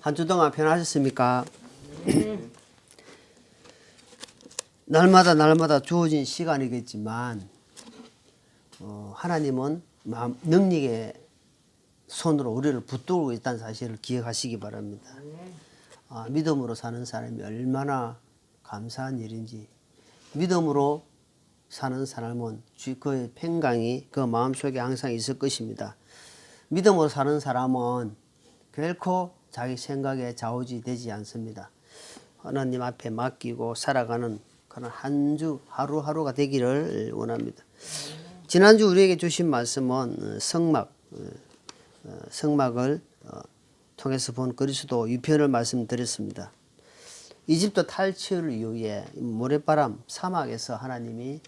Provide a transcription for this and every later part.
한 주 동안 편하셨습니까? 날마다 주어진 시간이겠지만 하나님은 능력의 손으로 우리를 붙들고 있다는 사실을 기억하시기 바랍니다. 믿음으로 사는 사람이 얼마나 감사한 일인지, 믿음으로 사는 사람은 그의 평강이 그 마음속에 항상 있을 것입니다. 믿음으로 사는 사람은 결코 자기 생각에 좌우지되지 않습니다. 하나님 앞에 맡기고 살아가는 그런 한 주 하루하루가 되기를 원합니다. 지난주 우리에게 주신 말씀은 성막을 통해서 본 그리스도 유편을 말씀드렸습니다. 이집트 탈출 이후에 모래바람 사막에서 하나님이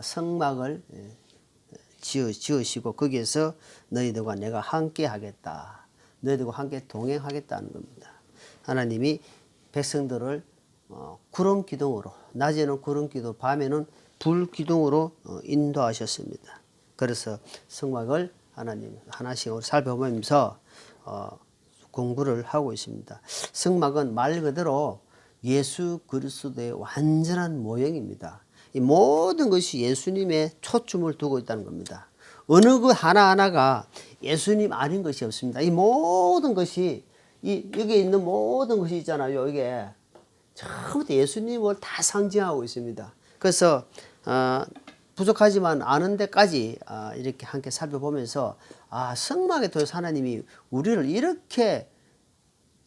성막을 지으시고 거기에서 너희들과 내가 함께 하겠다, 너희들과 함께 동행하겠다는 겁니다. 하나님이 백성들을 구름 기둥으로, 낮에는 구름 기둥, 밤에는 불 기둥으로 인도하셨습니다. 그래서 성막을 하나님 하나씩 살펴보면서 공부를 하고 있습니다. 성막은 말 그대로 예수 그리스도의 완전한 모형입니다. 이 모든 것이 예수님의 초점을 두고 있다는 겁니다. 어느 것 하나하나가 예수님 아닌 것이 없습니다. 이 모든 것이 여기에 있는 모든 것이 있잖아요. 이게 전부 다 예수님을 다 상징하고 있습니다. 그래서 부족하지만 아는 데까지 이렇게 함께 살펴보면서 성막에 통해서 하나님이 우리를 이렇게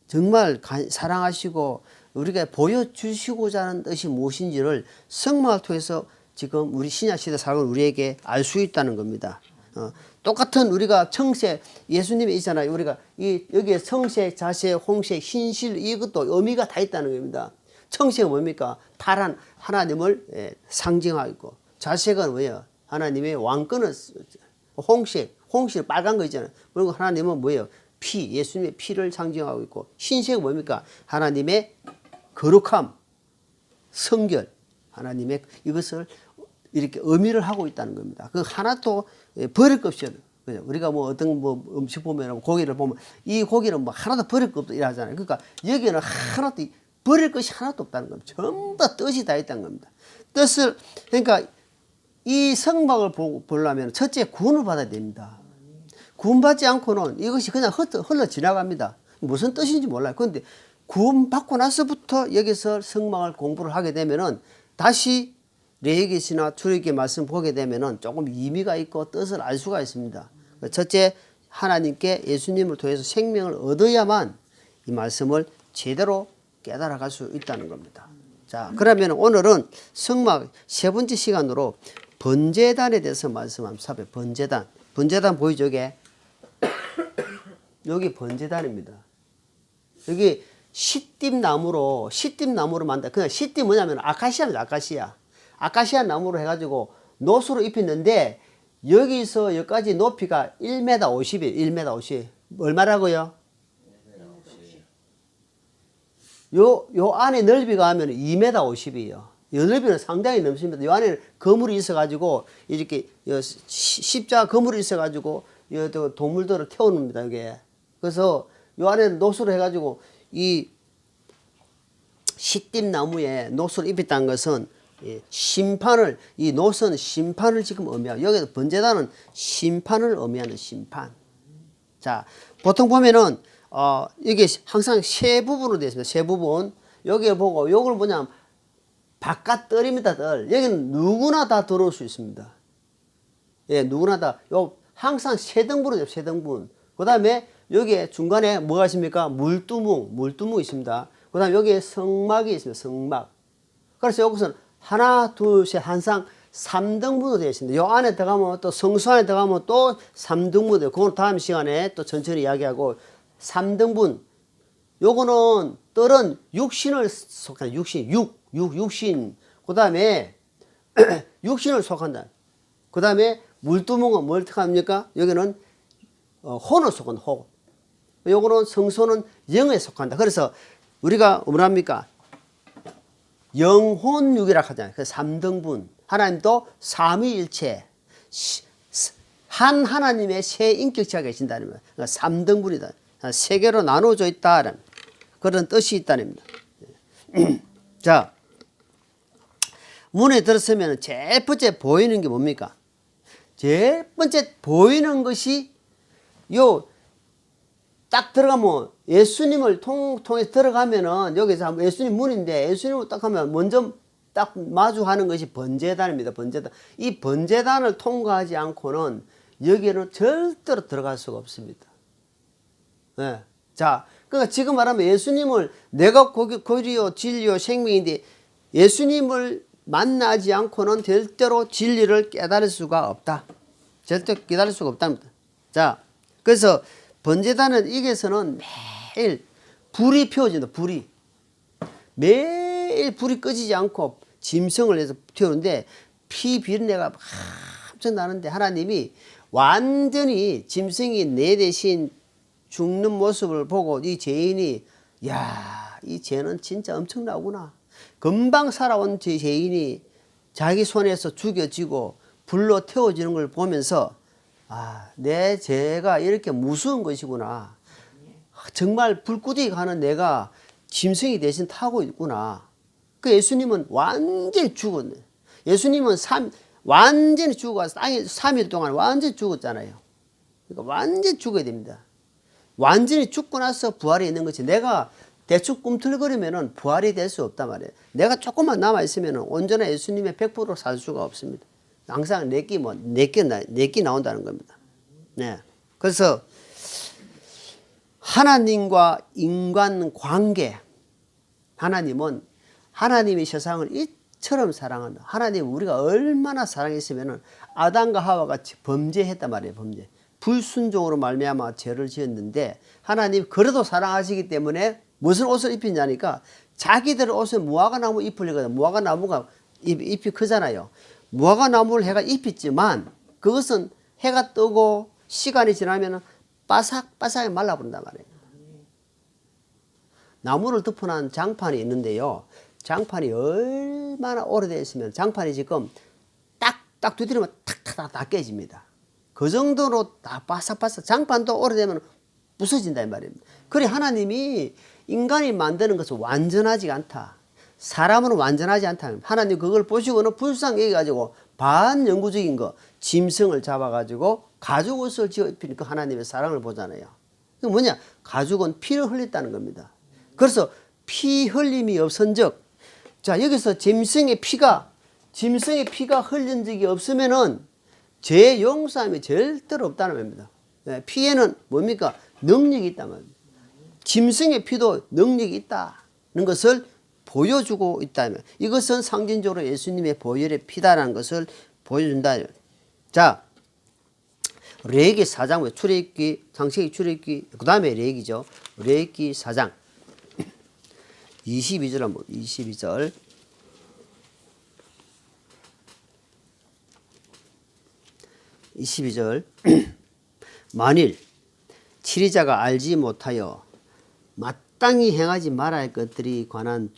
정말 사랑하시고 우리가 보여주시고자 하는 뜻이 무엇인지를 성막을 통해서 지금 우리 신약시대 살아가는 우리에게 알 수 있다는 겁니다. 똑같은 우리가 청색, 예수님이 있잖아요. 우리가 여기에 청색, 자색, 홍색, 흰실 이것도 의미가 다 있다는 겁니다. 청색은 뭡니까? 파란 하나님을 상징하고 있고, 자색은 뭐예요? 하나님의 왕권을, 홍색 빨간 거 있잖아요. 그리고 하나님은 뭐예요? 피, 예수님의 피를 상징하고 있고, 흰색은 뭡니까? 하나님의 거룩함, 성결, 하나님의 이것을 이렇게 의미를 하고 있다는 겁니다. 그 하나도 버릴 것 없이, 우리가 어떤 음식 보면, 고기를 보면, 이 고기는 하나도 버릴 것 없다 이러잖아요. 그러니까 여기는 하나도 버릴 것이 하나도 없다는 겁니다. 전부 다 뜻이 다 있다는 겁니다. 그러니까 이 성막을 보려면 첫째 구원을 받아야 됩니다. 구원받지 않고는 이것이 그냥 흘러 지나갑니다. 무슨 뜻인지 몰라요. 그런데 구원받고 나서부터 여기서 성막을 공부를 하게 되면은 다시 레위기시나 출애굽기 말씀 보게 되면은 조금 의미가 있고 뜻을 알 수가 있습니다. 첫째, 하나님께 예수님을 통해서 생명을 얻어야만 이 말씀을 제대로 깨달아갈 수 있다는 겁니다. 자, 그러면 오늘은 성막 세 번째 시간으로 번제단에 대해서 말씀합니다. 번제단 보이죠? 여기 번제단입니다. 여기 시띠나무로 만든, 그냥 시띠 뭐냐면 아카시아입니다. 아카시아 나무로 해가지고 노수로 입혔는데 여기서 여기까지 높이가 1m 50이에요. 1m 50. 얼마라고요? 요 안에 넓이가 하면 2m 50이에요. 요 넓이는 상당히 넘습니다. 요 안에 거물이 있어가지고 이렇게 십자가 거물이 있어가지고 동물들을 태워놓습니다. 이게. 그래서 요 안에 노수로 해가지고 이 시띠나무에 노수를 입혔다는 것은 심판을, 이 노선 심판을 지금 의미하고, 여기서 번제단은 심판을 의미하는 심판. 자, 보통 보면은 이게 항상 세 부분으로 되어 있습니다. 세 부분. 여기에 보고 요걸 뭐냐면 바깥 뜰입니다. 뜰. 여기는 누구나 다 들어올 수 있습니다. 예, 누구나 다. 항상 세 등분으로 돼요. 세 등분. 그 다음에 여기에 중간에 뭐가 있습니까? 물두멍 있습니다. 그 다음에 여기에 성막이 있습니다. 성막. 그래서 여기서는 하나, 둘, 셋, 한상 3등분으로 되어 있습니다. 요 안에 들어가면 또 성수 안에 들어가면 또 3등분 돼요. 그건 다음 시간에 또 천천히 이야기하고, 3등분. 요거는 뜰은 육신을 속한다. 육신. 그 다음에 육신을 속한다. 그 다음에 물두멍은 뭘 특합니까? 여기는 혼을 속한 호. 요거는 성소는 영에 속한다. 그래서 우리가 뭐랍니까? 영혼육이라 하잖아요. 그 3등분. 하나님도 삼위일체. 한 하나님의 세 인격체가 계신다는 거예요. 그러니까 3등분이다. 세 개로 나눠져 있다. 그런 뜻이 있다는 겁니다. 자, 문에 들었으면 제일 번째 보이는 게 뭡니까? 제일 번째 보이는 것이 요 딱 들어가면 예수님을 통해서 들어가면은 여기서 예수님 문인데 예수님을 딱 하면 먼저 딱 마주하는 것이 번제단입니다. 번제단. 이 번제단을 통과하지 않고는 여기에는 절대로 들어갈 수가 없습니다. 네. 자, 그러니까 지금 말하면 예수님을 내가 고리요 진리요 생명인데 예수님을 만나지 않고는 절대로 진리를 깨달을 수가 없다. 절대 깨달을 수가 없답니다. 자, 그래서 번제단은 여기에서는 매일 불이 피워진다. 불이 매일 불이 꺼지지 않고 짐승을 해서 태우는데 피 비린내가 엄청 나는데 하나님이 완전히 짐승이 내 대신 죽는 모습을 보고 이 죄인이 야, 이 죄는 진짜 엄청나구나. 금방 살아온 죄인이 자기 손에서 죽여지고 불로 태워지는 걸 보면서 아, 내 죄가 이렇게 무서운 것이구나. 정말 불구덩이 가는 내가 짐승이 대신 타고 있구나. 그 예수님은 완전히 죽었네. 예수님은 완전히 죽어서 땅에 3일 동안 완전히 죽었잖아요. 그러니까 완전히 죽어야 됩니다. 완전히 죽고 나서 부활이 있는 것이 내가 대충 꿈틀거리면은 부활이 될 수 없단 말이에요. 내가 조금만 남아있으면 온전한 예수님의 100% 살 수가 없습니다. 항상 내끼 나온다는 겁니다. 네. 그래서 하나님과 인간 관계, 하나님이 세상을 이처럼 사랑한다. 하나님 우리가 얼마나 사랑했으면 아담과 하와 같이 범죄했단 말이에요. 범죄. 불순종으로 말미암아 죄를 지었는데 하나님 그래도 사랑하시기 때문에 무슨 옷을 입히냐니까 자기들 옷에 무화과나무 잎을 입거든. 무화과나무가 잎이 크잖아요. 무화과나무를 해가 잎있지만 그것은 해가 뜨고 시간이 지나면 바삭바삭하게 말라버린단 말이에요. 나무를 덮어놓은 장판이 있는데요. 장판이 얼마나 오래되어 있으면 장판이 지금 딱 두드리면 탁탁 다 깨집니다. 그 정도로 다 바삭바삭 장판도 오래되면 부서진다 이 말입니다. 그래 하나님이 인간이 만드는 것은 완전하지 않다. 사람은 완전하지 않다. 하나님 그걸 보시고는 불쌍히 여겨가지고 반영구적인 거 짐승을 잡아가지고 가죽 옷을 지어 입히니까 하나님의 사랑을 보잖아요. 그 뭐냐? 가죽은 피를 흘렸다는 겁니다. 그래서 피 흘림이 없은즉 자 여기서 짐승의 피가 흘린 적이 없으면은 죄 용서함이 절대로 없다는 겁니다. 피에는 뭡니까? 능력이 있단 말입니다. 짐승의 피도 능력이 있다는 것을 보여주고 있다면 이것은 상징적으로 예수님의 보혈의 피다라는 것을 보여준다. 자, 레위기 4장, 출애굽기, 창세기, 출애굽기, 그 다음에 레위기죠. 레위기 4장 22절 한번 22절. 만일 치리자가 알지 못하여 마땅히 행하지 말아야 할 것들이 관한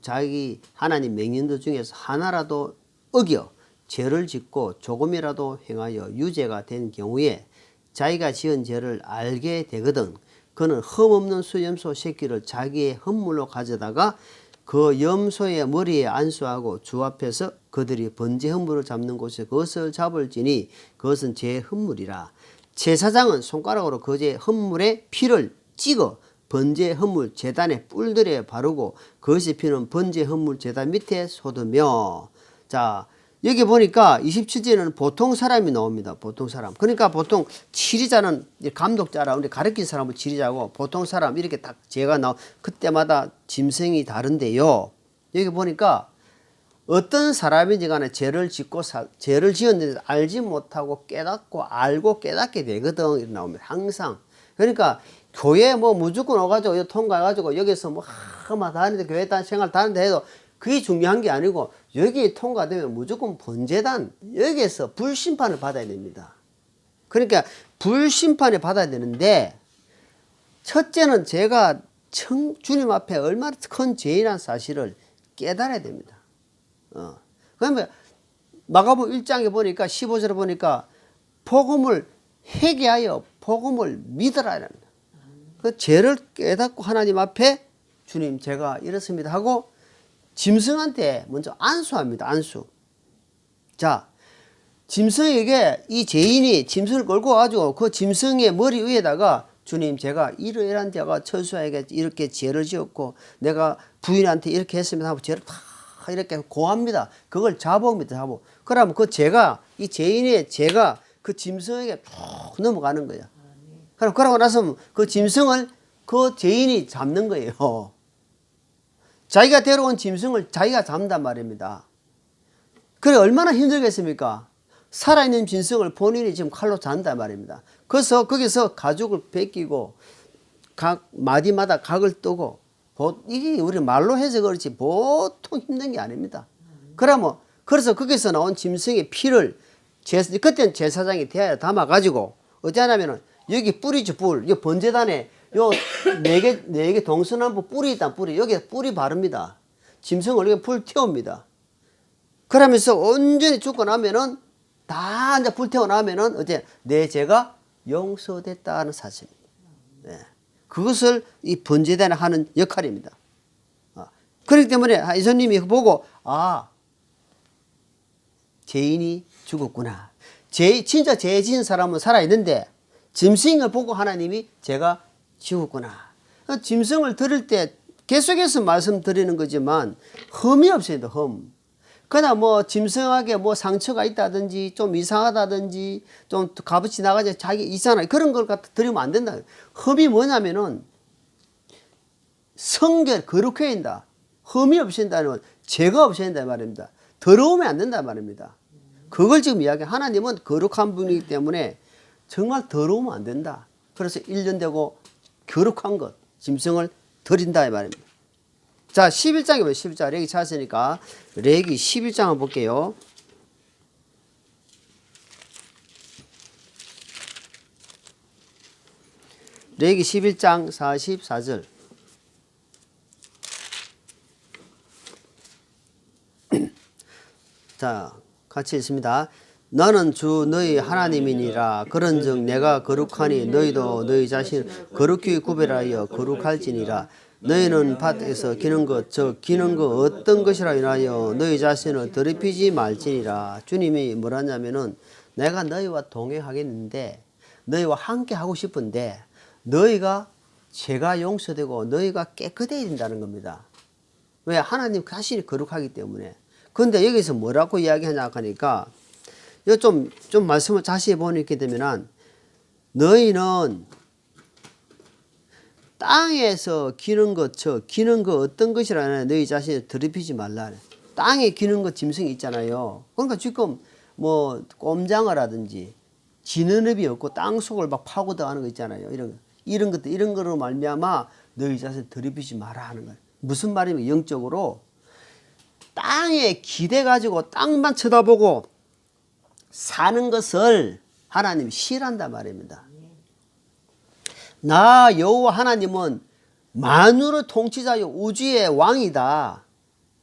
자기 하나님 명령들 중에서 하나라도 어겨 죄를 짓고 조금이라도 행하여 유죄가 된 경우에 자기가 지은 죄를 알게 되거든 그는 흠없는 수염소 새끼를 자기의 헌물로 가져다가 그 염소의 머리에 안수하고 주 앞에서 그들이 번제 헌물을 잡는 곳에 그것을 잡을지니 그것은 제 헌물이라. 제사장은 손가락으로 그 제 헌물에 피를 찍어 번제 헌물 제단에 뿔들에 바르고 그것이 피는 번제 헌물 제단 밑에 쏟으며. 자 여기 보니까 27절에는 보통 사람이 나옵니다. 보통 사람. 그러니까 보통 치리자는 감독자라 우리 가르친 사람을 치리자고 보통 사람 이렇게 딱 죄가 그때마다 짐승이 다른데요. 여기 보니까 어떤 사람인지 간에 죄를 지었는데 알지 못하고 깨닫고 알고 깨닫게 되거든. 이렇게 나옵니다. 항상. 그러니까 교회 무조건 와가지고 통과해가지고 여기서 다니는데 교회 생활 다니는데 해도 그게 중요한 게 아니고 여기 통과되면 무조건 번제단 여기에서 불심판을 받아야 됩니다. 그러니까 불심판을 받아야 되는데 첫째는 제가 주님 앞에 얼마나 큰 죄인이라는 사실을 깨달아야 됩니다. 그러면 마가복음 1장에 보니까 15절에 보니까 복음을 회개하여 복음을 믿으라. 그 죄를 깨닫고 하나님 앞에 주님 제가 이렇습니다 하고 짐승한테 먼저 안수합니다. 안수. 자, 짐승에게 이 죄인이 짐승을 끌고 가지고 그 짐승의 머리 위에다가 주님 제가 이러이러한 데가 처수에게 이렇게 죄를 지었고 내가 부인한테 이렇게 했습니다 하고 죄를 다 이렇게 고합니다. 그걸 자복입니다. 자복. 그러면 그 죄가 이 죄인의 죄가 그 짐승에게 쭉 넘어가는 거예요. 그러고 나서 그 짐승을 그 죄인이 잡는 거예요. 자기가 데려온 짐승을 자기가 잡는단 말입니다. 그래 얼마나 힘들겠습니까? 살아있는 짐승을 본인이 지금 칼로 잔단 말입니다. 그래서 거기서 가죽을 벗기고 각 마디마다 각을 뜨고 이게 우리 말로 해서 그렇지 보통 힘든 게 아닙니다. 그러면 그래서 거기서 나온 짐승의 피를 그때는 제사장이 대야에 담아가지고 어찌 하냐면은 여기 뿌리죠 뿔. 이 번제단에 요 네 개 동서남북 뿔이 있단 뿔이 여기에 뿔이 바릅니다. 짐승을 여기 불 태웁니다. 그러면서 온전히 죽고 나면은 다 이제 불태워 나면은 어째 내 죄가 용서됐다는 사실입니다. 네. 그것을 이 번제단에 하는 역할입니다. 그렇기 때문에 예수님이 보고 죄인이 죽었구나. 진짜 죄 지은 사람은 살아있는데 짐승을 보고 하나님이 제가 죽었구나. 짐승을 들을 때 계속해서 말씀드리는 거지만 흠이 없습니다. 흠. 그냥 뭐 짐승하게 뭐 상처가 있다든지 좀 이상하다든지 좀 값어치 나가지 자기 이상하다 그런 걸 갖다 드리면 안 된다. 흠이 뭐냐면은 성결 거룩해야 된다. 흠이 없어야 된다는 건 죄가 없어야 된다 말입니다. 더러우면 안 된다 말입니다. 그걸 지금 이야기해. 하나님은 거룩한 분이기 때문에 정말 더러우면 안 된다. 그래서 1년 되고 거룩한 것 짐승을 드린다 이 말입니다. 자 11장에 보면 11장 레기 찾았으니까 레기 11장 한번 볼게요. 레기 11장 44절 자 같이 있습니다. 나는 주 너희 하나님이니라. 그런즉 내가 거룩하니 너희도 너희 자신 거룩히 구별하여 거룩할지니라. 너희는 밭에서 기는 것 즉 기는 것 어떤 것이라 인하여 너희 자신을 더럽히지 말지니라. 주님이 뭐라냐면은 내가 너희와 동행하겠는데 너희와 함께 하고 싶은데 너희가 죄가 용서되고 너희가 깨끗해야 된다는 겁니다. 왜? 하나님 자신이 거룩하기 때문에. 그런데 여기서 뭐라고 이야기하냐 하니까 좀 말씀을 자세히 보니까 되면은 너희는 땅에서 기는 것, 기는 것 어떤 것이라 너희 자신을 더럽히지 말라. 땅에 기는 것 짐승이 있잖아요. 그러니까 지금 뭐 꼼장어라든지 지느러비 없고 땅 속을 막 파고 들어가는 거 있잖아요. 이런 것들 이런 거로 말미암아 너희 자신을 더럽히지 마라 하는 거예요. 무슨 말이면 영적으로 땅에 기대 가지고 땅만 쳐다보고 사는 것을 하나님이 싫어한단 말입니다. 나 여호와 하나님은 만유의 통치자요 우주의 왕이다.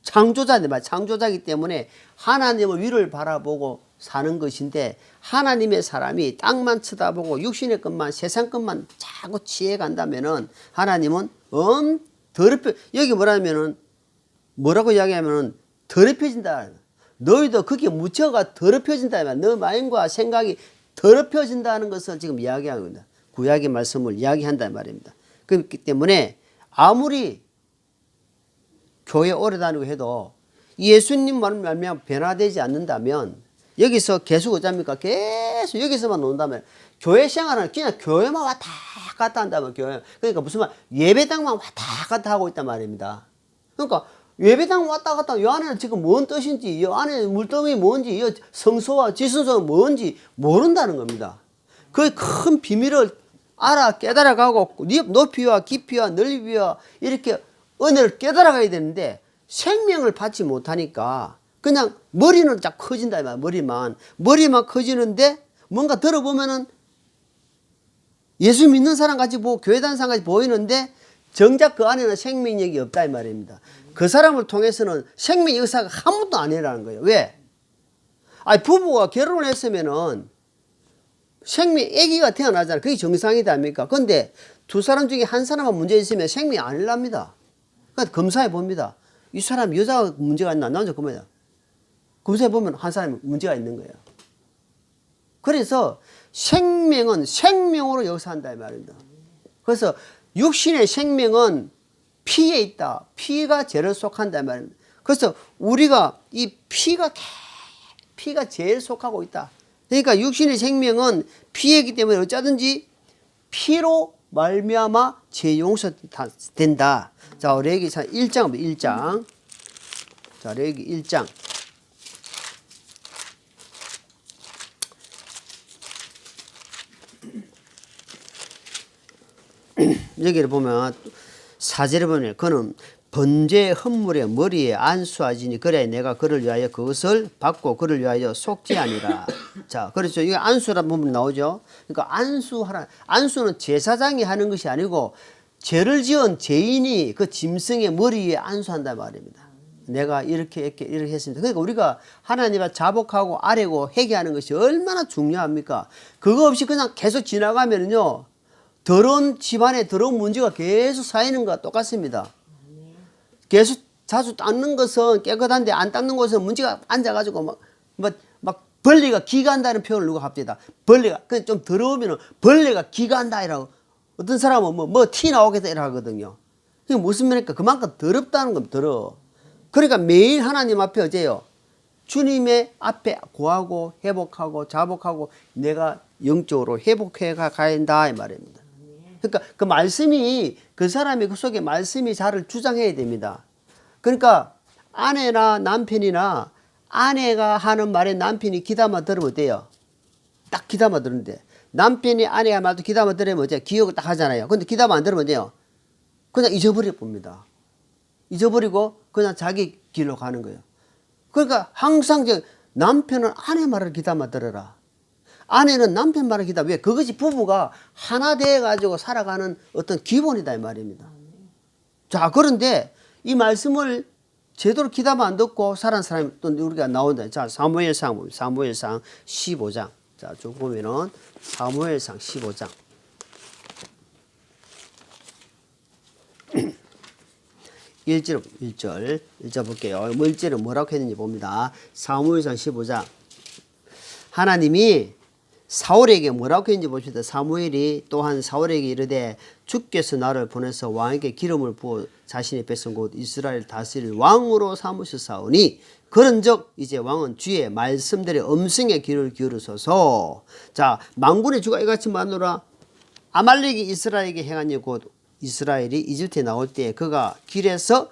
창조자인데 말 창조자이기 때문에 하나님의 위를 바라보고 사는 것인데 하나님의 사람이 땅만 쳐다보고 육신의 것만 세상 것만 자꾸 취해 간다면은 하나님은 더럽혀 여기 뭐라면은 뭐라고 이야기하면은 더럽혀진다. 너희도 거기에 묻혀가 더럽혀진다. 너 마음과 생각이 더럽혀진다는 것을 지금 이야기하고 있다. 구약의 말씀을 이야기한다는 말입니다. 그렇기 때문에 아무리 교회 오래 다니고 해도 예수님 말하면 변화되지 않는다면 여기서 계속 어쩝니까? 계속 여기서만 논다면 교회 생활은 그냥 교회만 왔다 갔다 한다면 교회 그러니까 무슨 말 예배당만 왔다 갔다 하고 있단 말입니다. 그러니까 예배당 왔다 갔다 이 안에는 지금 뭔 뜻인지 이 안에 물동이 뭔지 이 성소와 지성소가 뭔지 모른다는 겁니다. 그 큰 비밀을 알아 깨달아가고 높이와 깊이와 넓이와 이렇게 은혜를 깨달아가야 되는데 생명을 받지 못하니까 그냥 머리는 쫙 커진다 이 말. 머리만 커지는데 뭔가 들어보면은 예수 믿는 사람 같이 보고 교회 다니는 사람 같이 보이는데 정작 그 안에는 생명력이 없다 이 말입니다. 그 사람을 통해서는 생명 역사가 한 번도 안 일어나는 거예요. 왜? 부부가 결혼을 했으면은 아기가 태어나잖아요. 그게 정상이다 아닙니까? 근데 두 사람 중에 한 사람만 문제 있으면 생명이 안 일납니다. 그러니까 검사해 봅니다. 이 사람 여자가 문제가 있나 남자 그만이야. 검사해 보면 한 사람이 문제가 있는 거예요. 그래서 생명은 생명으로 역사한다 이 말입니다. 그래서 육신의 생명은 피에 있다. 피가 죄를 속한다 이 말입니다. 그래서 우리가 이 피가 제일 속하고 있다. 그러니까 육신의 생명은 피이기 때문에 어쩌든지 피로 말미암아 죄 용서된다. 자, 레위기 1장 1장. 자, 레위기 1장. 여기를 보면 4절에 보면 그는 번제의 헌물의 머리에 안수하지니 그래야 내가 그를 위하여 그것을 받고 그를 위하여 속지 아니라. 자, 그렇죠. 이게 안수라는 부분이 나오죠. 그러니까 안수는 제사장이 하는 것이 아니고 죄를 지은 죄인이 그 짐승의 머리에 안수한단 말입니다. 내가 이렇게 했습니다. 그러니까 우리가 하나님과 자복하고 아뢰고 회개하는 것이 얼마나 중요합니까? 그거 없이 그냥 계속 지나가면요. 더러운 집안에 더러운 문제가 계속 쌓이는 것과 똑같습니다. 계속 자주 닦는 것은 깨끗한데 안 닦는 것은 문제가 앉아가지고 막 벌레가 기간다는 표현을 누가 합니다. 벌레가 좀 더러우면 벌레가 기간다 이라고. 어떤 사람은 뭐 티 나오겠다 이라 하거든요. 이게 무슨 말입니까? 그만큼 더럽다는 건 더러워. 그러니까 매일 하나님 앞에 어제요. 주님의 앞에 구하고 회복하고 자복하고 내가 영적으로 회복해 가야 한다 이 말입니다. 그러니까 그 말씀이 그 사람의 그 속에 말씀이 자를 주장해야 됩니다. 그러니까 아내나 남편이나 아내가 하는 말에 남편이 귀담아 들으면 어때요? 딱 귀담아 들으는데 남편이 아내가 말도 귀담아 들으면 어때요? 기억을 딱 하잖아요. 근데 귀담아 안 들으면 어때요? 그냥 잊어버려 봅니다. 잊어버리고 그냥 자기 길로 가는 거예요. 그러니까 항상 남편은 아내 말을 귀담아 들어라. 아내는 남편 말을 기다. 왜? 그것이 부부가 하나 되어가지고 살아가는 어떤 기본이다 이 말입니다. 자, 그런데 이 말씀을 제대로 기다만 안 듣고 살아는 사람이 또 우리가 나온다. 자, 사무엘상 15장. 자, 쭉 보면은 사무엘상 15장. 1절 볼게요. 1절은 뭐라고 했는지 봅니다. 사무엘상 15장. 하나님이 사울에게 뭐라고 했는지 보십시다. 사무엘이 또한 사울에게 이르되 주께서 나를 보내서 왕에게 기름을 부어 자신의 백성 곧 이스라엘 다스릴 왕으로 삼으셨사오니 그런즉 이제 왕은 주의 말씀들의 음성에 귀를 기울이소서. 자, 만군의 주가 이같이 말하노라. 아말렉이 이스라엘에게 행한 일 곧 이스라엘이 이집트에 나올 때 그가 길에서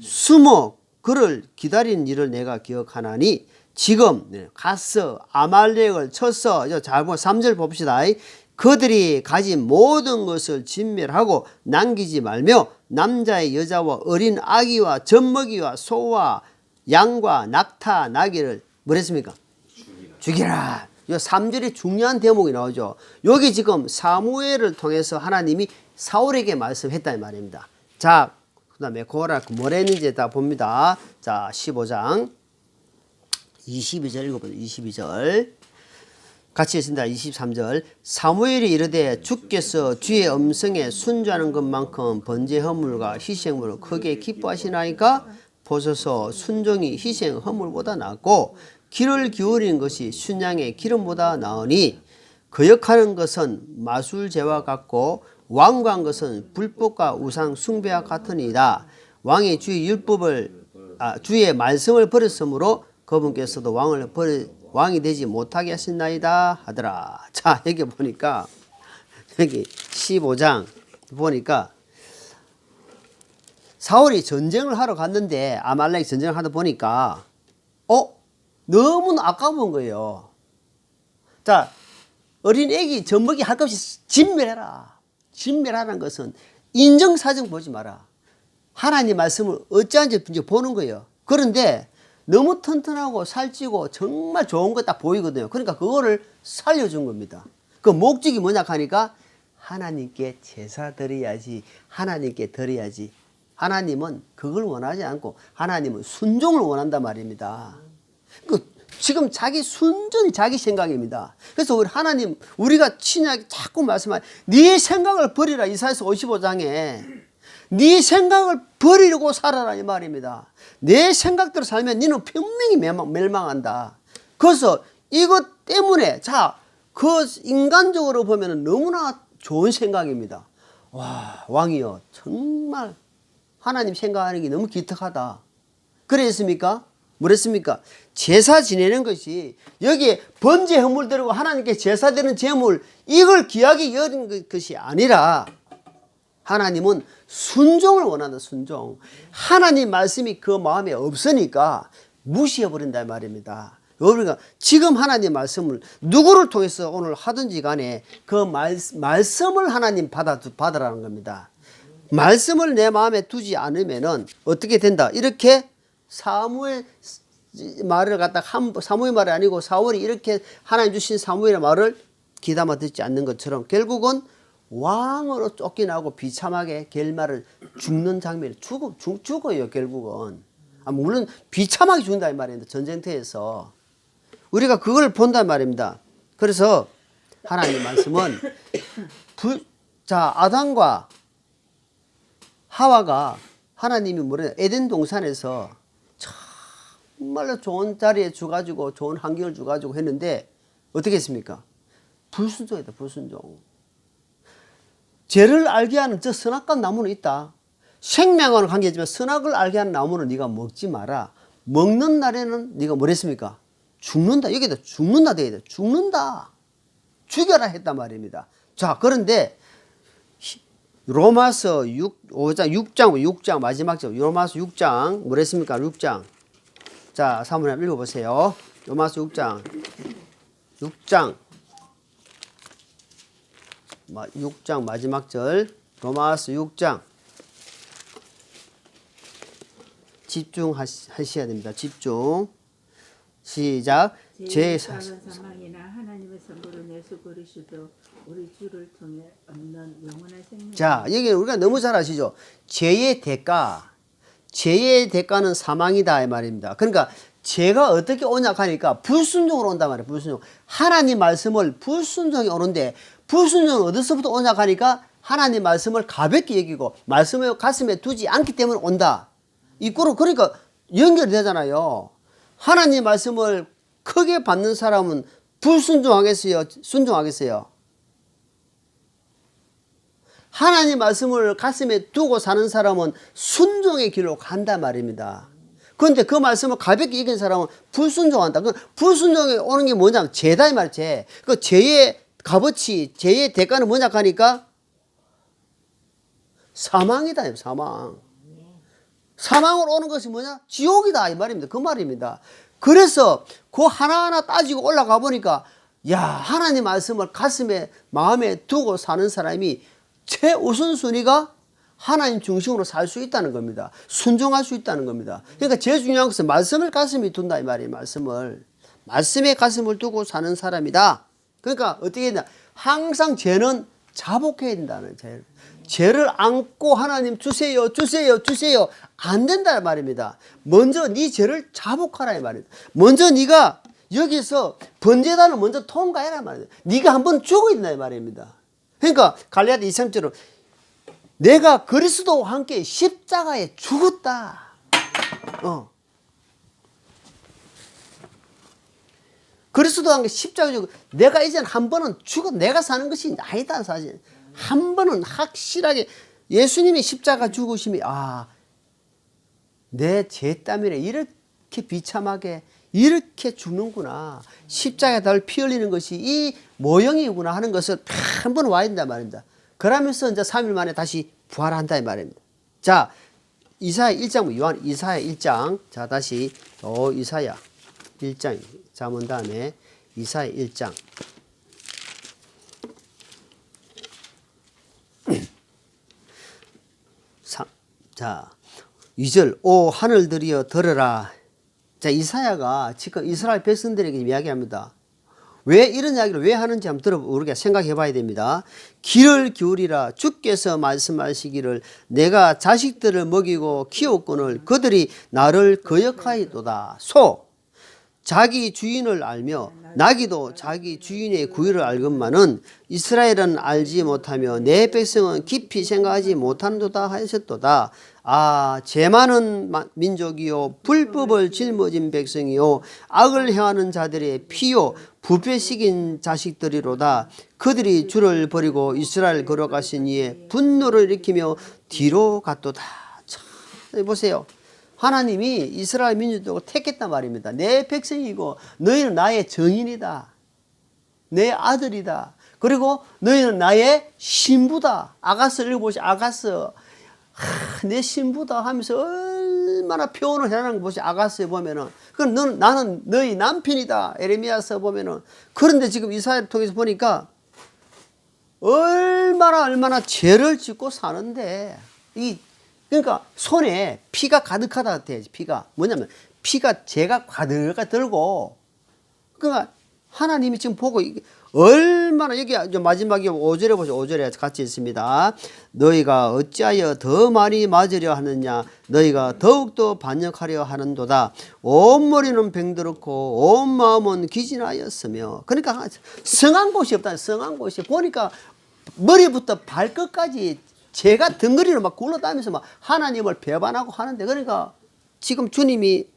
숨어 그를 기다리는 일을 내가 기억하나니 지금 가서 아말렉을 쳤어. 잘 보면 3절 봅시다. 그들이 가진 모든 것을 진멸하고 남기지 말며 남자의 여자와 어린 아기와 젖먹이와 소와 양과 낙타 나귀를 뭐랬습니까? 죽이라. 이 3절이 중요한 대목이 나오죠. 여기 지금 사무엘을 통해서 하나님이 사울에게 말씀했다는 말입니다. 자, 그 다음에 고라 뭘 했는지 다 봅니다. 자, 15장 22절 읽어보세요. 22절 같이 했습니다. 23절 사무엘이 이르되 주께서 주의 음성에 순종하는 것만큼 번제 허물과 희생물을 크게 기뻐하시나이까 보소서 순종이 희생 허물보다 낫고 귀를 기울이는 것이 순양의 기름보다 나으니 거역하는 것은 마술제와 같고 완고한 것은 불법과 우상 숭배와 같으니이다. 왕이 주의 말씀을 버렸으므로 그분께서도 왕이 되지 못하게 하신나이다 하더라. 자, 여기 보니까 여기 15장 보니까 사울이 전쟁을 하러 갔는데 아말렉 전쟁을 하다 보니까 너무나 아까운 거예요. 자, 어린 애기 젖먹이 할 것 없이 진멸해라. 진멸하라는 것은 인정사정 보지 마라. 하나님 말씀을 어찌한지 보는 거예요. 그런데 너무 튼튼하고 살찌고 정말 좋은 거 딱 보이거든요. 그러니까 그거를 살려준 겁니다. 그 목적이 뭐냐 하니까 하나님께 제사 드려야지. 하나님께 드려야지. 하나님은 그걸 원하지 않고 하나님은 순종을 원한단 말입니다. 지금 자기 순전히 자기 생각입니다. 그래서 우리 하나님, 우리가 신약에 자꾸 말씀하는 네 생각을 버리라. 이사야서 55장에 네 생각을 버리고 살아라 이 말입니다. 내 생각대로 살면 너는 분명히 멸망한다. 그래서 이것 때문에 그 인간적으로 보면 너무나 좋은 생각입니다. 와, 왕이여 정말 하나님 생각하는 게 너무 기특하다. 그랬습니까? 뭐랬습니까? 제사 지내는 것이 여기에 번제 헌물 드리고 하나님께 제사 드리는 제물 이걸 귀하게 여긴 것이 아니라 하나님은 순종을 원한다. 순종. 하나님 말씀이 그 마음에 없으니까 무시해버린다 말입니다. 그러니까 지금 하나님 말씀을 누구를 통해서 오늘 하든지 간에 그 말씀을 하나님 받으라는 겁니다. 말씀을 내 마음에 두지 않으면은 어떻게 된다? 이렇게 사무엘 말을 사무엘 말이 아니고 사울이 이렇게 하나님 주신 사무엘의 말을 귀담아 듣지 않는 것처럼 결국은 왕으로 쫓겨나고 비참하게 결말을 죽는 장면이 죽어요 결국은. 물론 비참하게 죽는다 이 말입니다. 전쟁터에서 우리가 그걸 본단 말입니다. 그래서 하나님 말씀은 아담과 하와가 하나님이 에덴 동산에서 정말로 좋은 자리에 주가지고 좋은 환경을 주가지고 했는데 어떻게 했습니까? 불순종이다. 불순종. 죄를 알게 하는 저 선악과 나무는 있다. 생명과는 관계지만 선악을 알게 하는 나무는 네가 먹지 마라. 먹는 날에는 네가 뭐랬습니까? 죽는다. 여기다 죽는다 돼야 돼. 죽는다. 죽여라 했단 말입니다. 자, 그런데 로마서 6장 마지막 절 로마서 6장 뭐랬습니까? 6장. 자, 사모님 한번 읽어보세요. 로마서 6장 마지막 절 로마서 6장 집중하셔야 됩니다. 집중. 시작. 제 작은 사망이나 하나님의 선물을 내수 버리시도 우리 주를 통해 얻는 영원한 생명. 자, 여기 우리가 너무 잘 아시죠? 죄의 대가는 사망이다 이 말입니다. 그러니까 죄가 어떻게 오냐 하니까 불순종으로 온단 말이에요. 불순종. 하나님 말씀을 불순종이 오는데 불순종은 어디서부터 오냐 하니까 하나님 말씀을 가볍게 여기고 말씀을 가슴에 두지 않기 때문에 온다. 이거로 그러니까 연결이 되잖아요. 하나님 말씀을 크게 받는 사람은 불순종하겠어요? 순종하겠어요? 하나님 말씀을 가슴에 두고 사는 사람은 순종의 길로 간단 말입니다. 그런데 그 말씀을 가볍게 이긴 사람은 불순종한다. 그 불순종에 오는 게 뭐냐면 죄다 이 말이야. 죄. 그 죄의 값어치, 죄의 대가는 뭐냐 하니까 사망이다. 사망. 사망으로 오는 것이 뭐냐? 지옥이다 이 말입니다. 그 말입니다. 그래서 그 하나하나 따지고 올라가 보니까 야, 하나님 말씀을 가슴에 마음에 두고 사는 사람이 최우선순위가 하나님 중심으로 살 수 있다는 겁니다. 순종할 수 있다는 겁니다. 그러니까 제일 중요한 것은 말씀을 가슴에 둔다 이 말이에요. 말씀에 가슴을 두고 사는 사람이다. 그러니까 어떻게 했냐? 항상 죄는 자복해야 된다는 죄를 안고 하나님 주세요 안 된다는 말입니다. 먼저 네 죄를 자복하라 이 말입니다. 먼저 네가 여기서 번제단을 먼저 통과해라 말입니다. 네가 한번 죽어야 된다 이 말입니다. 그러니까 갈라디아 2:3처럼 내가 그리스도와 함께 십자가에 죽었다. 그리스도와 함께 십자가에 죽었다. 내가 이제는 한 번은 내가 사는 것이 아니다 사실. 한 번은 확실하게 예수님이 십자가 죽으심이 내 죄 때문에 이렇게 비참하게 이렇게 죽는구나. 십자가에 달 피 흘리는 것이 이 모형이구나 하는 것을 한 번 와야 된단 말입니다. 그러면서 이제 3일 만에 다시 부활한다 이 말입니다. 자, 이사야 1장 이사야 1장. 자, 다시 이사야 1장 잠언 다음에 이사야 1장. 자, 2절 오 하늘들이여 들으라. 자, 이사야가 지금 이스라엘 백성들에게 이야기합니다. 왜 이런 이야기를 왜 하는지 한번 우리가 생각해 봐야 됩니다. 귀를 기울이라. 주께서 말씀하시기를 내가 자식들을 먹이고 키웠거늘 그들이 나를 거역하이도다. 자기 주인을 알며 나귀도 자기 주인의 구유를 알건만은 이스라엘은 알지 못하며 내 백성은 깊이 생각하지 못하는도다 하셨도다. 아, 죄 많은 민족이요 불법을 짊어진 백성이요 악을 행하는 자들의 피요 부패시킨 자식들이로다. 그들이 주를 버리고 이스라엘 걸어가신 이에 분노를 일으키며 뒤로 갔도다. 참, 보세요. 하나님이 이스라엘 민족을 택했단 말입니다. 내 백성이고 너희는 나의 정인이다. 내 아들이다. 그리고 너희는 나의 신부다. 아가스 읽어보시 아가스. 내 신부다 하면서 얼마나 표현을 해라는 거 보시 아가스에 보면은. 그럼 나는 너희 남편이다. 에레미야서 보면은. 그런데 지금 이사야를 통해서 보니까 얼마나 죄를 짓고 사는데 그러니까 손에 피가 가득하다 돼야지. 피가 뭐냐면 피가 죄가 가득하게 들고 그러니까 하나님이 지금 보고 얼마나 여기 마지막에 5절에 보세요. 5절에 같이 있습니다. 너희가 어찌하여 더 많이 맞으려 하느냐 너희가 더욱더 반역하려 하는도다. 온 머리는 병들었고 온 마음은 기진하였으며 그러니까 성한 곳이 없다. 성한 곳이 보니까 머리부터 발끝까지 죄가 덩어리로 막 굴러다니면서 막 하나님을 배반하고 하는데 그러니까 지금 주님이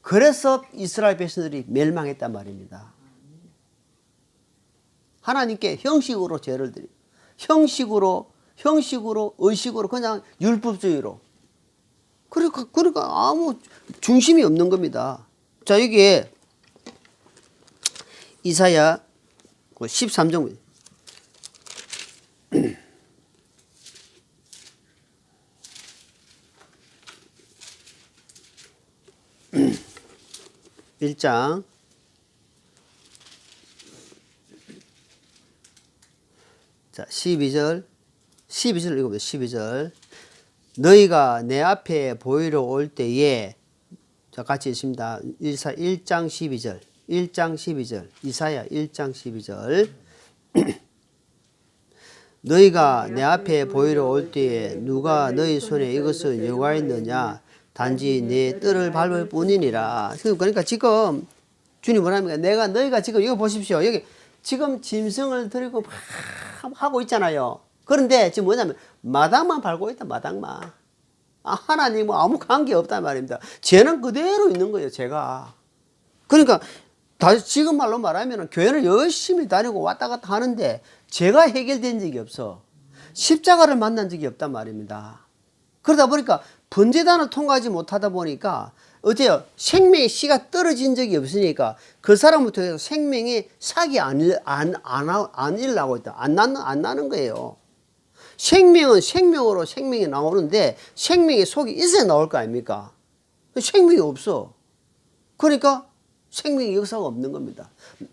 그래서 이스라엘 백성들이 멸망했단 말입니다. 하나님께 형식으로 죄를 드리고 형식으로 의식으로 그냥 율법주의로 그러니까 아무 중심이 없는 겁니다. 자 여기에 이사야 13장 1장 자 12절 읽어보세요. 12절 너희가 내 앞에 보이러 올 때에 자 같이 있습니다. 이사야 1장 12절 1장 12절 이사야 1장 12절 너희가 내 앞에 보이러 올 때에 누가 너희 손에 이것을 요구하였느냐 단지 내 뜰을 밟을 뿐이니라. 그러니까 지금 주님 뭐랍니까? 너희가 지금 이거 보십시오. 여기 지금 짐승을 들고 막 하고 있잖아요. 그런데 지금 뭐냐면 마당만 밟고 있다. 마당만. 하나님은 아무 관계 없단 말입니다. 죄는 그대로 있는 거예요. 제가. 그러니까 지금 말로 말하면 교회는 열심히 다니고 왔다 갔다 하는데 죄가 해결된 적이 없어. 십자가를 만난 적이 없단 말입니다. 그러다 보니까 번제단을 통과하지 못하다 보니까 어때요? 생명의 씨가 떨어진 적이 없으니까 그 사람을 통해서 생명의 삭이 안 일어나고 있다. 안 나는 거예요. 생명은 생명으로 생명이 나오는데 생명의 속이 있어야 나올 거 아닙니까? 생명이 없어. 그러니까 생명의 역사가 없는 겁니다.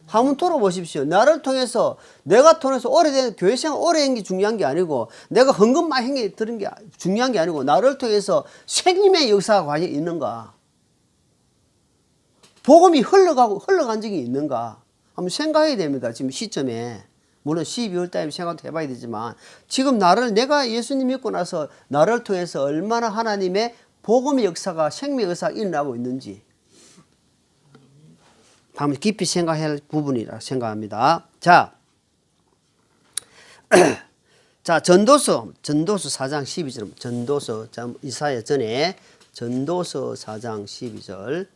한번 돌아보십시오. 나를 통해서 내가 통해서 오래된 교회 생활 오래 한 게 중요한 게 아니고 내가 헌금 많이 한 게 들은 게 중요한 게 아니고 나를 통해서 생명의 역사가 과연 있는가? 복음이 흘러간 적이 있는가? 한번 생각해야 됩니다. 지금 시점에. 물론 12월 달에 생각도 해봐야 되지만 지금 내가 예수님 믿고 나서 나를 통해서 얼마나 하나님의 복음의 역사가 생명의 역사가 일어나고 있는지 한번 깊이 생각해야 할 부분이라 생각합니다. 자, 전도서 4장 12절. 이사야 전에 전도서 4장 12절.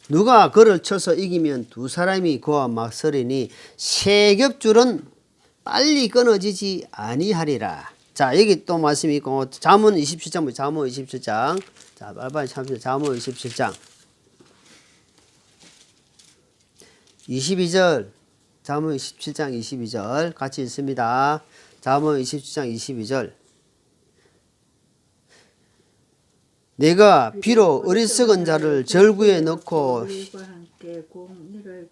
누가 그를 쳐서 이기면 두 사람이 그와 맞서리니 세 겹줄은 빨리 끊어지지 아니하리라. 자, 여기 또 말씀이 있고 잠언 27장 잠언 27장. 자, 빨리 참으세요. 잠언 27장 22절. 잠언 27장 22절 같이 읽습니다. 잠언 27장 22절. 내가 비록 어리석은 자를 절구에 넣고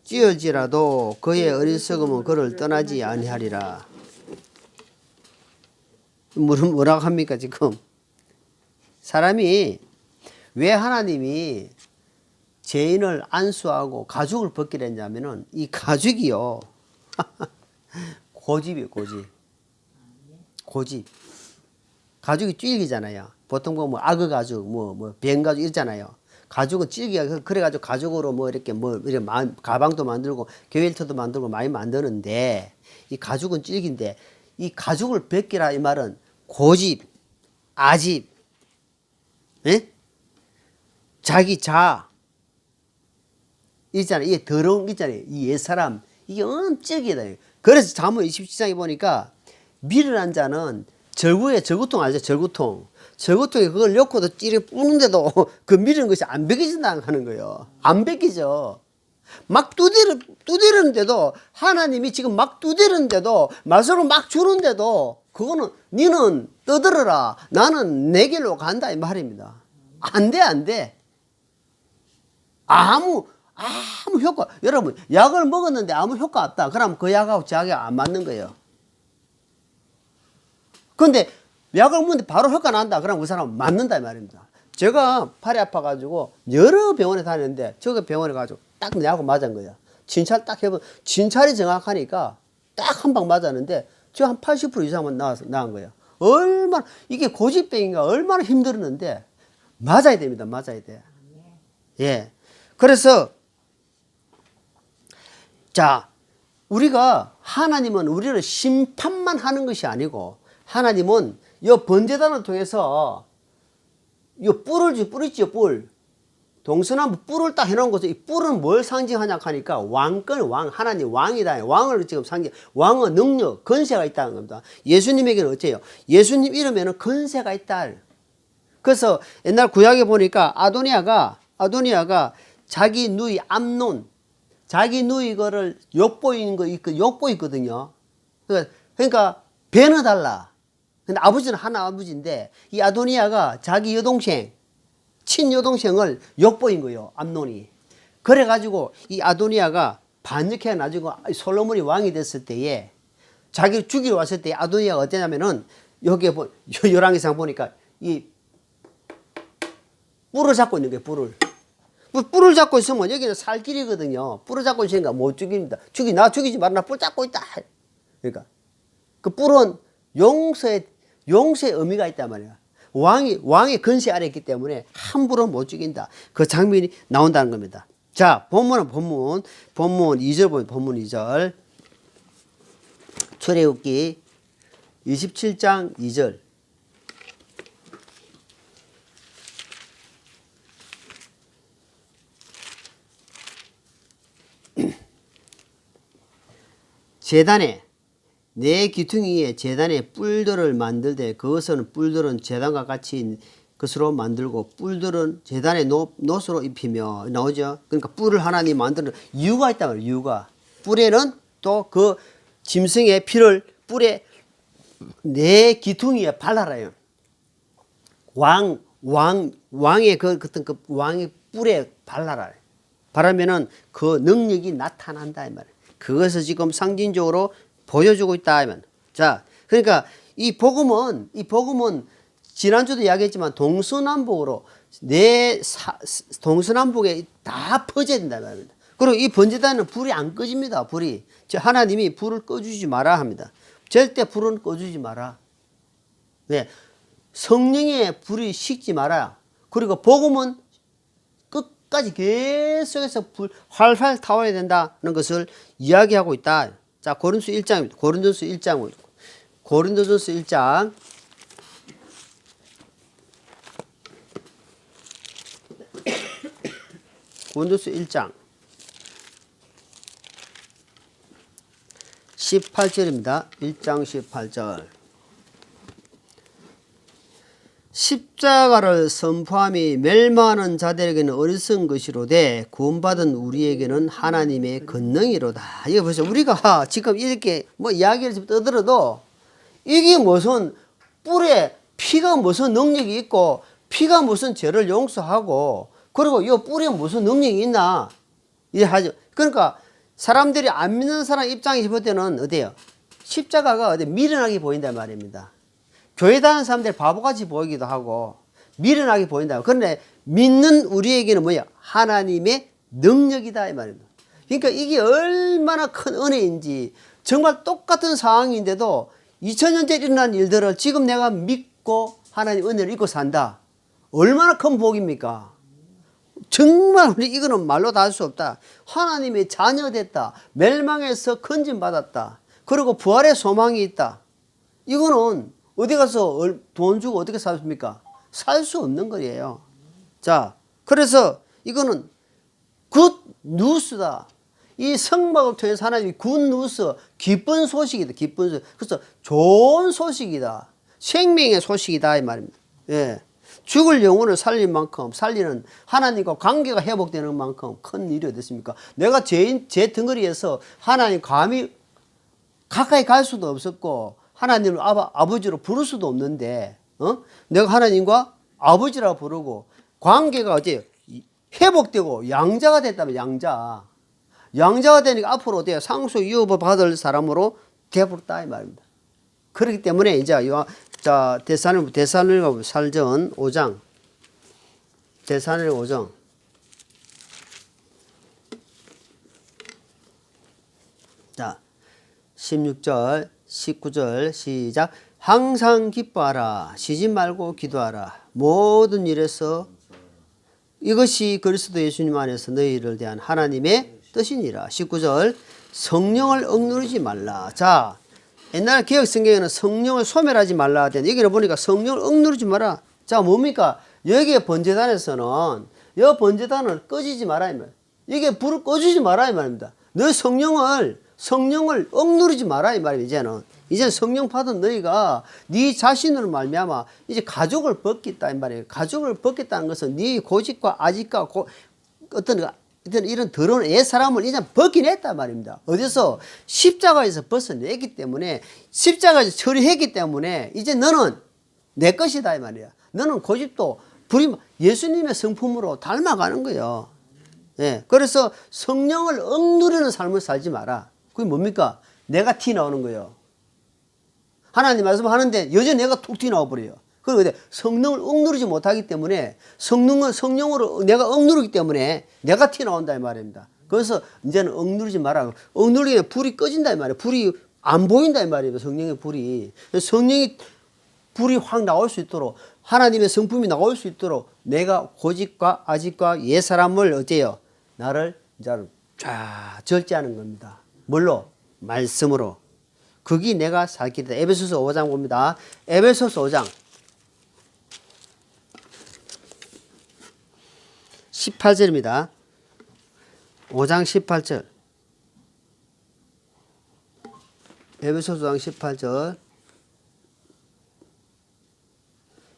찌어지라도 그의 어리석음은 그를 떠나지 아니하리라. 뭐라고 합니까 지금? 사람이 왜 하나님이 죄인을 안수하고 가죽을 벗기려 했냐면은 이 가죽이요. 고집이에요, 고집. 고집. 가죽이 질기잖아요. 보통 보면 악어 가죽, 뱀 가죽 이러잖아요. 가죽은 질기가 그래가지고 가죽으로 이렇게 이렇게 가방도 만들고 교일터도 만들고 많이 만드는데 이 가죽은 질긴데 이 가죽을 벗기라 이 말은 고집, 아집, 예? 자기 자 있잖아요. 이게 더러운 게 있잖아요. 이 옛사람 이게 엄청이다. 그래서 잠언 27장에 보니까 미련한 자는 절구통 알죠? 절구통에 그걸 넣고도 찌르 뿌는데도 그 미련 것이 안 벗겨진다 하는 거예요. 안 벗기죠. 막 두드리는데도 하나님이 지금 막 두드리는데도 말씀을 막 주는데도 그거는 니는 떠들어라. 나는 내 길로 간다 이 말입니다. 안 돼, 안 돼. 아무 효과. 여러분 약을 먹었는데 아무 효과 없다. 그럼 그 약하고 자기가 안 맞는 거예요. 근데 약을 먹는데 바로 효과 난다. 그럼 그 사람은 맞는다 이 말입니다. 제가 팔이 아파가지고 여러 병원에 다녔는데 저거 병원에 가지고 딱 내하고 맞은 거야. 진찰 딱 해보면 진찰이 정확하니까 딱 한 방 맞았는데 저 한 80% 이상은 나은 거예요. 얼마나 이게 고집병인가 얼마나 힘들었는데 맞아야 됩니다. 맞아야 돼. 예. 그래서 자 우리가 하나님은 우리를 심판만 하는 것이 아니고 하나님은 이 번제단을 통해서 이 뿔을 뿌리죠. 뿔. 동서남북 뿔을 딱 해놓은 것은 이 뿔은 뭘 상징하냐 하니까 왕권 하나님 왕이다. 왕을 지금 왕은 능력 건세가 있다는 겁니다. 예수님에게는 어째요? 예수님 이름에는 건세가 있다. 그래서 옛날 구약에 보니까 아도니아가 자기 누이 암논 자기 누이 거를 욕보인 거 욕보 있거든요. 그러니까 배너달라. 근데 아버지는 하나 아버지인데 이 아도니아가 자기 여동생 친여동생을 욕보인 거예요. 암논이. 그래가지고 이 아도니아가 반역해 가지고 솔로몬이 왕이 됐을 때에 자기를 죽이러 왔을 때 아도니아가 어땠냐면은 여기에 열왕기상 보니까 이 뿔을 잡고 있는 거예요. 뿔을 잡고 있으면 여기는 살 길이거든요. 뿔을 잡고 있으니까 못 죽입니다. 나 죽이지 마라. 나 뿔 잡고 있다. 그러니까 그 뿔은 용서의 의미가 있단 말이야. 왕의 건세 아래 있기 때문에 함부로 못 죽인다. 그 장면이 나온다는 겁니다. 자, 본문 2절 보면 본문 2절. 출애굽기 27장 2절. 제단에 내 귀퉁이에 제단에 뿔들을 만들되 그것은 뿔들은 제단과 같이 것으로 만들고 뿔들은 제단에 노스로 입히며 나오죠. 그러니까 뿔을 하나님 만드는 이유가 있단 말이에요. 이유가 뿔에는 또 그 짐승의 피를 뿔에 내 귀퉁이에 발라라요. 왕의 왕의 뿔에 발라라. 바라면은 그 능력이 나타난다 이 말이에요. 그것을 지금 상징적으로 보여주고 있다 하면 자 그러니까 이 복음은 지난주도 이야기했지만 동서남북으로 동서남북에 다 퍼져야 된다 말입니다. 그리고 이 번제단은 불이 안 꺼집니다. 불이 하나님이 불을 꺼주지 마라 합니다. 절대 불은 꺼주지 마라. 네. 성령의 불이 식지 마라. 그리고 복음은 끝까지 계속해서 불 활활 타워야 된다는 것을 이야기하고 있다. 자, 고린도서 1장입니다. 고린도서 1장. 고린도전서 1장. 고린도서 1장. 18절입니다. 1장 18절. 십자가를 선포함이 멸망하는 자들에게는 어리석은 것이로되 구원받은 우리에게는 하나님의 권능이로다. 이거 보세요. 우리가 지금 이렇게 이야기를 좀 떠들어도 이게 무슨 뿔에 피가 무슨 능력이 있고 피가 무슨 죄를 용서하고 그리고 이 뿔에 무슨 능력이 있나 이래 하죠. 그러니까 사람들이 안 믿는 사람 입장에서 볼 때는 어때요? 십자가가 어디 미련하게 보인단 말입니다. 교회 다니는 사람들 바보같이 보이기도 하고 미련하게 보인다. 그런데 믿는 우리에게는 뭐야? 하나님의 능력이다 이 말입니다. 그러니까 이게 얼마나 큰 은혜인지 정말 똑같은 상황인데도 2000년째 일어난 일들을 지금 내가 믿고 하나님 은혜를 입고 산다. 얼마나 큰 복입니까? 정말 우리 이거는 말로 다 할 수 없다. 하나님의 자녀 됐다. 멸망에서 건진받았다. 그리고 부활의 소망이 있다. 이거는 어디 가서 돈 주고 어떻게 삽니까? 살 수 없는 거예요. 자, 그래서 이거는 굿 뉴스다. 이 성막을 통해서 하나님이 굿 뉴스, 기쁜 소식이다. 기쁜 소식. 그래서 좋은 소식이다. 생명의 소식이다 이 말입니다. 예. 죽을 영혼을 살릴 만큼 살리는 하나님과 관계가 회복되는 만큼 큰 일이 어딨습니까? 내가 제 덩어리에서 하나님 감히 가까이 갈 수도 없었고 하나님을 아버지로 부를 수도 없는데 내가 하나님과 아버지라 부르고 관계가 어째 회복되고 양자가 됐다면 양자가 되니까 앞으로 어때요? 상속 유업을 받을 사람으로 되어버렸다 이 말입니다. 그렇기 때문에 이제 자 데살로니가 살전 5장 데살로니가 5장 자 16절 19절 시작. 항상 기뻐하라. 쉬지 말고 기도하라. 모든 일에서 이것이 그리스도 예수님 안에서 너희를 대한 하나님의 뜻이니라. 19절 성령을 억누르지 말라. 자, 옛날 개혁 성경에는 성령을 소멸하지 말라 하던데 여기는 보니까 성령을 억누르지 마라. 자, 뭡니까? 여기에 번제단에서는 여 번제단을 꺼지지 마라 이 말. 이게 불을 꺼주지 마라 이 말입니다. 너 성령을 억누르지 마라 이 말이에요. 이제는 성령 받은 너희가 네 자신으로 말미암아 이제 가족을 벗겠다 이 말이에요. 가족을 벗겠다는 것은 네 고집과 아집과 어떤 이런 더러운 옛사람을 이제 벗겨냈단 말입니다. 어디서? 십자가에서 벗어냈기 때문에 십자가에서 처리했기 때문에 이제 너는 내 것이다 이 말이야. 너는 고집도 예수님의 성품으로 닮아가는 거예요. 예. 그래서 성령을 억누르는 삶을 살지 마라. 그게 뭡니까? 내가 티 나오는 거예요. 하나님 말씀하는데 여전히 내가 툭 튀 나와버려요. 그리고 성령을 억누르지 못하기 때문에 성령으로 내가 억누르기 때문에 내가 티 나온다 이 말입니다. 그래서 이제는 억누르지 마라. 억누르면 불이 꺼진다 이 말이에요. 불이 안 보인다 이 말이에요. 성령의 불이. 성령이 불이 확 나올 수 있도록 하나님의 성품이 나올 수 있도록 내가 고집과 아집과 옛사람을 어째요? 나를 이제 쫙 절제하는 겁니다. 뭘로? 말씀으로. 그게 내가 살 길이다. 에베소서 5장 봅니다. 에베소서 5장 18절입니다. 5장 18절. 에베소서 5장 18절.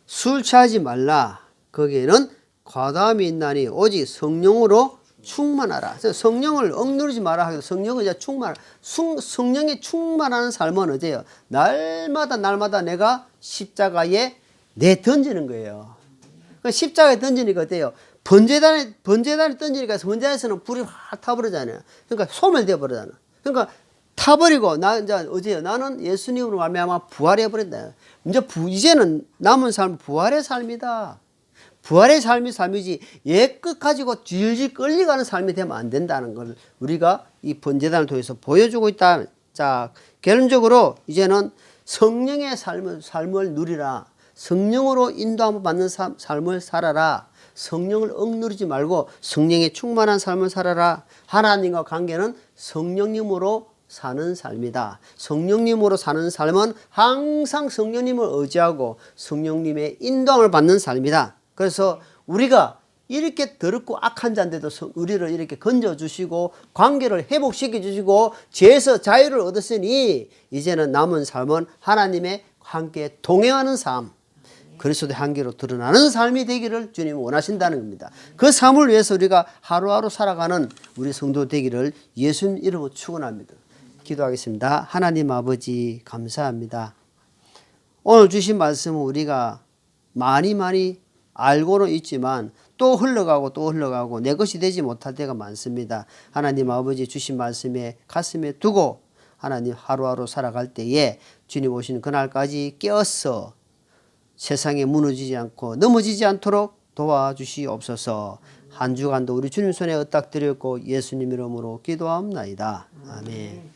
술 취하지 말라. 거기에는 과다함이 있나니 오직 성령으로 충만하라. 성령을 억누르지 마라 하기도 성령을 이제 성령이 충만하는 삶은 어때요? 날마다 내가 십자가에 던지는 거예요. 그러니까 십자가에 던지니까 어때요? 번제단에 던지니까 번제단에서는 불이 확 타버리잖아요. 그러니까 소멸되어 버리잖아. 그러니까 타버리고 나는 예수님으로 말미암아 부활해 버린다. 이제는 남은 삶은 부활의 삶이다. 부활의 삶이지 옛것 가지고 질질 끌려가는 삶이 되면 안 된다는 걸 우리가 이 번제단을 통해서 보여주고 있다. 자, 결론적으로 이제는 성령의 삶을 누리라. 성령으로 인도함을 받는 삶을 살아라. 성령을 억누르지 말고 성령의 충만한 삶을 살아라. 하나님과 관계는 성령님으로 사는 삶이다. 성령님으로 사는 삶은 항상 성령님을 의지하고 성령님의 인도함을 받는 삶이다. 그래서 우리가 이렇게 더럽고 악한 자인데도 우리를 이렇게 건져주시고 관계를 회복시켜주시고 죄에서 자유를 얻었으니 이제는 남은 삶은 하나님의 함께 동행하는 삶, 그리스도의 향기로 드러나는 삶이 되기를 주님이 원하신다는 겁니다. 그 삶을 위해서 우리가 하루하루 살아가는 우리 성도 되기를 예수님 이름으로 축원합니다. 기도하겠습니다. 하나님 아버지 감사합니다. 오늘 주신 말씀은 우리가 많이 알고는 있지만 또 흘러가고 내 것이 되지 못할 때가 많습니다. 하나님 아버지 주신 말씀에 가슴에 두고 하나님 하루하루 살아갈 때에 주님 오시는 그날까지 깨어서 세상에 무너지지 않고 넘어지지 않도록 도와주시옵소서. 한 주간도 우리 주님 손에 의탁드렸고 예수님 이름으로 기도하옵나이다. 아멘.